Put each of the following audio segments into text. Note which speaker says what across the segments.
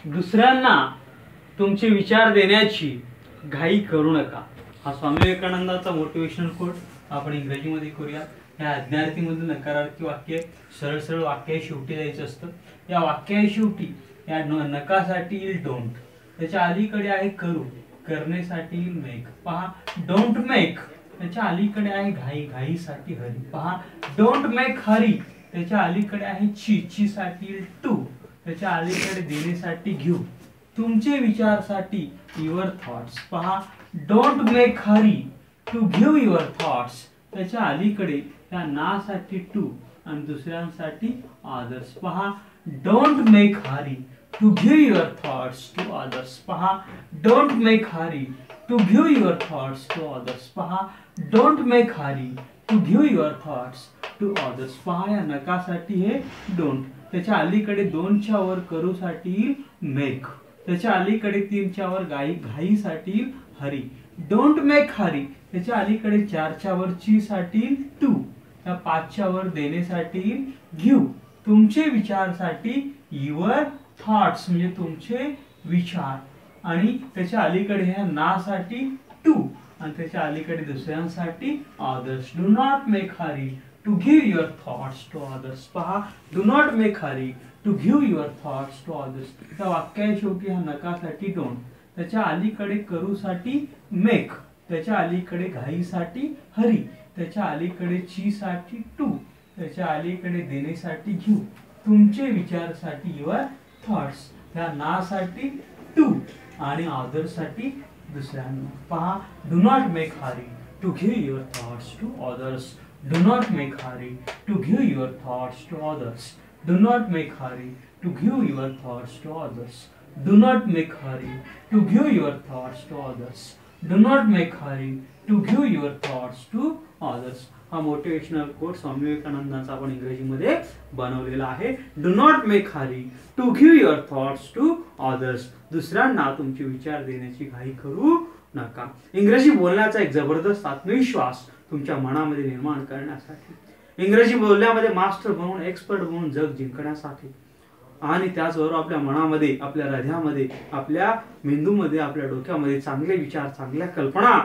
Speaker 1: दुसऱ्यांना तुमचे विचार देण्याची घाई करू नका. हा स्वामी विवेकानंदाचा मोटिवेशनल कोट आपण इंग्रजीमध्ये करूया. या अज्ञार्थीमधून नकारार्थी वाक्य सरळ सरळ वाक्य शेवटी द्यायचं असतं. या वाक्या शेवटी या नकासाठी येईल डोंट, त्याच्या अलीकडे आहे करू, करण्यासाठी येईल मेक. पहा डोंट मेक, त्याच्या अलीकडे आहे घाई, घाईसाठी हरी. पहा डोंट मेक हरी, त्याच्या अलीकडे आहे ची साठी येईल टू, त्याच्या अलीकडे देण्यासाठी घेऊ. तुमचे विचारसाठी युअर थॉट्स. पहा don't make hurry to give your thoughts, त्याच्या अलीकडे त्या नासाठी टू आणि दुसऱ्यांसाठी अदर्स. पहा don't make hurry to give your thoughts to others. पहा don't make hurry to give your thoughts to others. पहा don't make hurry to give your thoughts to others. पहा या नकासाठी हे डोंट, त्याच्या अलीकडे दोनच्या वर करूसाठी मेक, त्याच्या अलीकडे तीनच्या वर घाईसाठी हरी. डोंट मेक हरी, त्याच्या अलीकडे चारच्या वर ची साठी टू, त्या पाचच्या वर देण्यासाठी गिव्ह. तुमचे विचारसाठी युअर थॉट्स म्हणजे तुमचे विचार आणि त्याच्या अलीकडे ह्या नासाठी टू आणि त्याच्या अलीकडे दुसऱ्यांसाठी others. Do not make hurry to give your thoughts to others. पहा do not make hurry to give your thoughts to others. त्या वाक्या शेवटी ह्या नकासाठी डोंट, त्याच्या अलीकडे करूसाठी मेक, त्याच्या अलीकडे घाईसाठी हरी, त्याच्या अलीकडे ची साठी टू, त्याच्या अलीकडे देण्यासाठी घेऊ. तुमचे विचारसाठी युअर थॉट्स, त्या नासाठी टू आणि अदर्ससाठी दुसऱ्यांना. पहा do not make hurry to give your thoughts to others. Do not make hurry to give your thoughts to others. Do not make hurry to give your thoughts to others. Do not make hurry to give your thoughts to others. Do not make hurry to give your thoughts to others. हा motivational quote Swami विवेकानंदांचा आपण इंग्रजीमध्ये बनवलेला आहे. Do not make hurry to give your thoughts to others. दुसऱ्यांना तुमचे विचार देण्याची घाई करू नका. इंग्रजी बोलण्याचा एक जबरदस्त आत्मविश्वास तुमच्या मनामध्ये निर्माण करण्यासाठी, इंग्रजी बोलण्यामध्ये मास्टर बनवून एक्सपर्ट बनवून जग जिंकण्यासाठी आणि त्याचबरोबर आपल्या मनामध्ये, आपल्या हृदयामध्ये, आपल्या मेंदूमध्ये, आपल्या डोक्यामध्ये चांगले विचार, चांगल्या कल्पना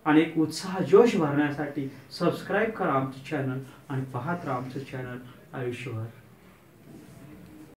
Speaker 1: आणि एक उत्साह, जोश भरण्यासाठी सबस्क्राईब करा आमचे चॅनल आणि पाहत राहा आमचं चॅनल आयुष्यभर.